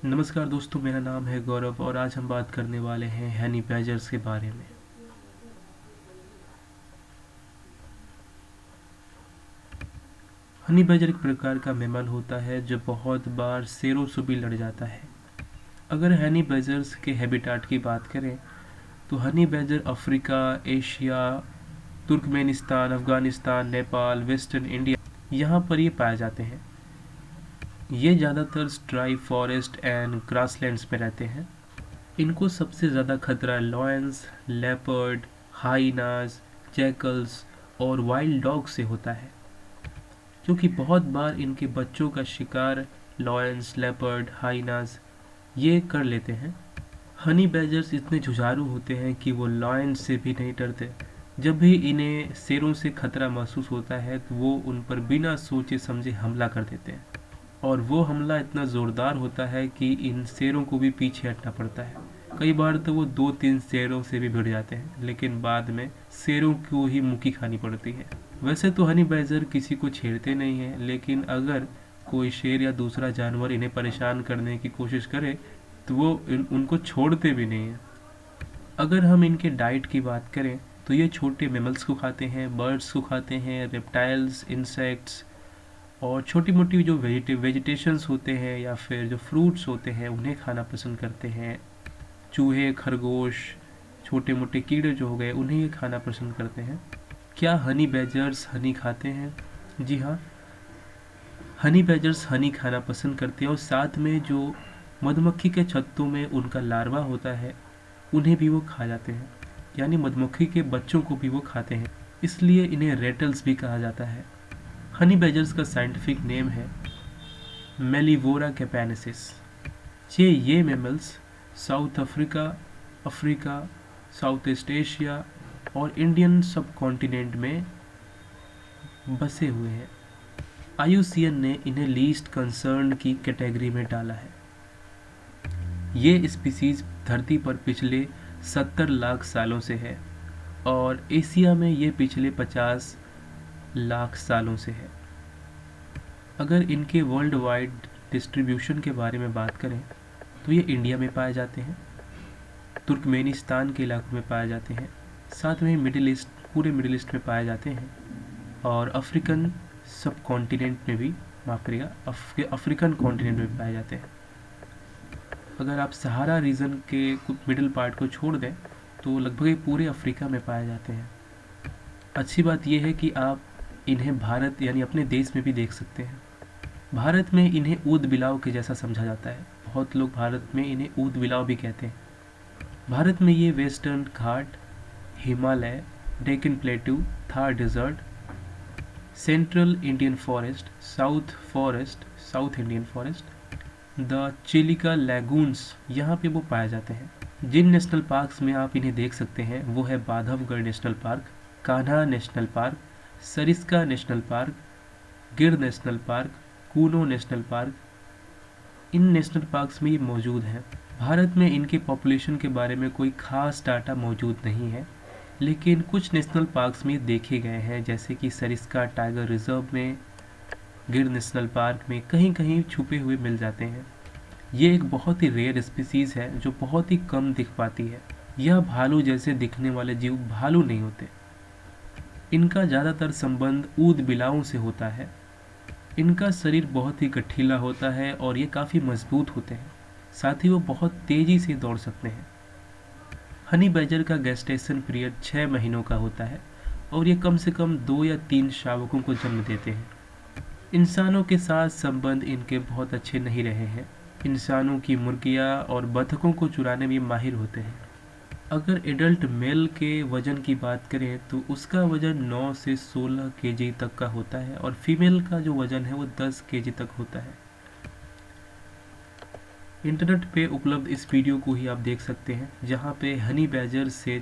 नमस्कार दोस्तों, मेरा नाम है गौरव और आज हम बात करने वाले हैं हनी बैजर्स के बारे में। हनी बैजर एक प्रकार का मैमल होता है जो बहुत बार शेरों से भी लड़ जाता है। अगर हनी बैजर्स के हैबिटाट की बात करें तो honey badger Africa, Asia, Turkmenistan, Afghanistan, Nepal, western India यहाँ पर ये पाए जाते हैं। ये ज़्यादातर ड्राई फॉरेस्ट एंड ग्रासलैंड्स में रहते हैं। इनको सबसे ज़्यादा खतरा लॉयंस, लेपर्ड, हाइनास, जैकल्स और वाइल्ड डॉग से होता है, क्योंकि बहुत बार इनके बच्चों का शिकार लॉयंस, लेपर्ड, हाइनास ये कर लेते हैं। हनी बैजर्स इतने जुझारू होते हैं कि वो लॉयंस से भी नहीं डरते। जब भी इन्हें शेरों से खतरा महसूस होता है तो वो उन पर बिना सोचे समझे हमला कर देते हैं, और वो हमला इतना ज़ोरदार होता है कि इन शेरों को भी पीछे हटना पड़ता है। कई बार तो वो 2-3 शेरों से भी भिड़ जाते हैं, लेकिन बाद में शेरों को ही मुक्की खानी पड़ती है। वैसे तो हनी बैजर किसी को छेड़ते नहीं हैं, लेकिन अगर कोई शेर या दूसरा जानवर इन्हें परेशान करने की कोशिश करे तो वो उनको छोड़ते भी नहीं हैं। अगर हम इनके डाइट की बात करें तो ये छोटे मैमल्स को खाते हैं, बर्ड्स को खाते हैं, रेप्टाइल्स, इंसेक्ट्स और छोटी मोटी जो वेजिटेशंस होते हैं या फिर जो फ्रूट्स होते हैं उन्हें खाना पसंद करते हैं। चूहे, खरगोश, छोटे मोटे कीड़े जो हो गए उन्हें ये खाना पसंद करते हैं। क्या हनी बैजर्स हनी खाते हैं? जी हाँ, हनी बैजर्स हनी खाना पसंद करते हैं और साथ में जो मधुमक्खी के छत्तों में उनका लार्वा होता है उन्हें भी वो खा जाते हैं, यानी मधुमक्खी के बच्चों को भी वो खाते हैं। इसलिए इन्हें रेटल्स भी कहा जाता है। हनी बैजर्स का साइंटिफिक नेम है मेलिवोरा कैपेनेसिस। ये mammals south Africa, Africa, south east Asia और इंडियन सब कॉन्टिनेंट में बसे हुए हैं। IUCN ने इन्हें लीस्ट कंसर्न की कैटेगरी में डाला है। ये स्पीसीज धरती पर पिछले 70 लाख सालों से है और एशिया में ये पिछले 50 लाख सालों से है। अगर इनके वर्ल्ड वाइड डिस्ट्रीब्यूशन के बारे में बात करें तो ये इंडिया में पाए जाते हैं, तुर्कमेनिस्तान के इलाकों में पाए जाते हैं, साथ में मिडिल ईस्ट, पूरे मिडिल ईस्ट में पाए जाते हैं और अफ्रीकन सब कॉन्टिनेंट में भी, माफ़ करिएगा, अफ्रीकन कॉन्टिनेंट में भी पाए जाते हैं। अगर आप सहारा रीजन के कुछ मिडिल पार्ट को छोड़ दें तो लगभग ये पूरे अफ्रीका में पाए जाते हैं। अच्छी बात यह है कि आप इन्हें भारत यानी अपने देश में भी देख सकते हैं। भारत में इन्हें ऊद बिलाव के जैसा समझा जाता है। बहुत लोग भारत में इन्हें ऊद बिलाव भी कहते हैं। भारत में ये western Ghat, Himalaya, Deccan plateau, Thar desert, central Indian forest, south Indian forest, the Chilika lagoons यहाँ पे वो पाए जाते हैं। जिन नेशनल पार्क्स में आप इन्हें देख सकते हैं वो है Bandhavgarh national park, Kanha national park, Sariska national park, Gir national park, Kuno national park. इन नेशनल पार्क्स में ये मौजूद हैं। भारत में इनके पॉपुलेशन के बारे में कोई खास डाटा मौजूद नहीं है, लेकिन कुछ नेशनल पार्क्स में देखे गए हैं, जैसे कि सरिस्का टाइगर रिजर्व में, गिर नेशनल पार्क में कहीं कहीं छुपे हुए मिल जाते हैं। ये एक बहुत ही रेयर स्पीसीज़ है जो बहुत ही कम दिख पाती है। यह भालू जैसे दिखने वाले जीव भालू नहीं होते। इनका ज़्यादातर संबंध ऊद बिलाओं से होता है। इनका शरीर बहुत ही गठीला होता है और ये काफ़ी मजबूत होते हैं, साथ ही वो बहुत तेज़ी से दौड़ सकते हैं। हनी बैजर का गेस्टेशन पीरियड 6 महीनों का होता है और ये कम से कम 2 या 3 शावकों को जन्म देते हैं। इंसानों के साथ संबंध इनके बहुत अच्छे नहीं रहे हैं। इंसानों की मुर्गियाँ और बतखों को चुराने में माहिर होते हैं। अगर एडल्ट मेल के वज़न की बात करें तो उसका वज़न 9 से 16 केजी तक का होता है और फीमेल का जो वज़न है वो 10 केजी तक होता है। इंटरनेट पे उपलब्ध इस वीडियो को ही आप देख सकते हैं, जहाँ पे हनी बैजर से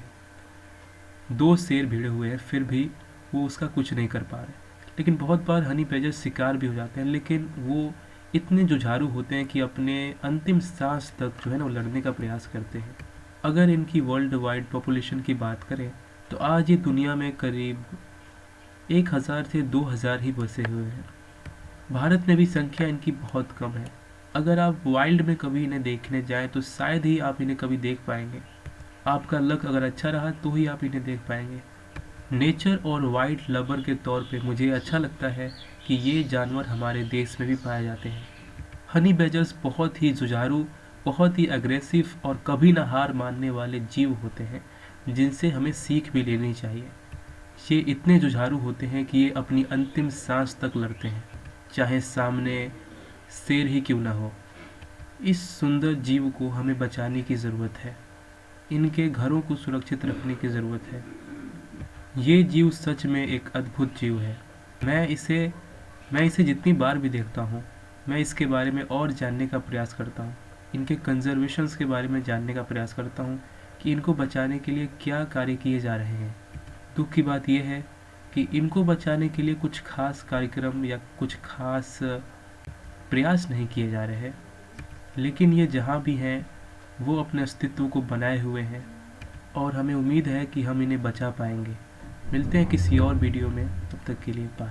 2 शेर भिड़े हुए हैं, फिर भी वो उसका कुछ नहीं कर पा रहे। लेकिन बहुत बार हनी बैजर शिकार भी हो जाते हैं, लेकिन वो इतने जुझारू होते हैं कि अपने अंतिम सांस तक जो है ना वो लड़ने का प्रयास करते हैं। अगर इनकी वर्ल्ड वाइड पॉपुलेशन की बात करें तो आज ये दुनिया में करीब 1000 से 2000 ही बसे हुए हैं। भारत में भी संख्या इनकी बहुत कम है। अगर आप वाइल्ड में कभी इन्हें देखने जाएं तो शायद ही आप इन्हें कभी देख पाएंगे। आपका लक अगर अच्छा रहा तो ही आप इन्हें देख पाएंगे। नेचर और वाइल्ड लवर के तौर पे मुझे अच्छा लगता है कि ये जानवर हमारे देश में भी पाए जाते हैं। हनी बैजर्स बहुत ही जुझारू, बहुत ही अग्रेसिव और कभी ना हार मानने वाले जीव होते हैं, जिनसे हमें सीख भी लेनी चाहिए। ये इतने जुझारू होते हैं कि ये अपनी अंतिम सांस तक लड़ते हैं, चाहे सामने शेर ही क्यों ना हो। इस सुंदर जीव को हमें बचाने की ज़रूरत है, इनके घरों को सुरक्षित रखने की ज़रूरत है। ये जीव सच में एक अद्भुत जीव है। मैं इसे मैं इसे जितनी बार भी देखता हूँ, मैं इसके बारे में और जानने का प्रयास करता हूँ। इनके कंजर्वेशंस के बारे में जानने का प्रयास करता हूँ कि इनको बचाने के लिए क्या कार्य किए जा रहे हैं। दुख की बात यह है कि इनको बचाने के लिए कुछ खास कार्यक्रम या कुछ खास प्रयास नहीं किए जा रहे हैं, लेकिन ये जहाँ भी हैं वो अपने अस्तित्व को बनाए हुए हैं और हमें उम्मीद है कि हम इन्हें बचा पाएंगे। मिलते हैं किसी और वीडियो में, तब तक के लिए बाय।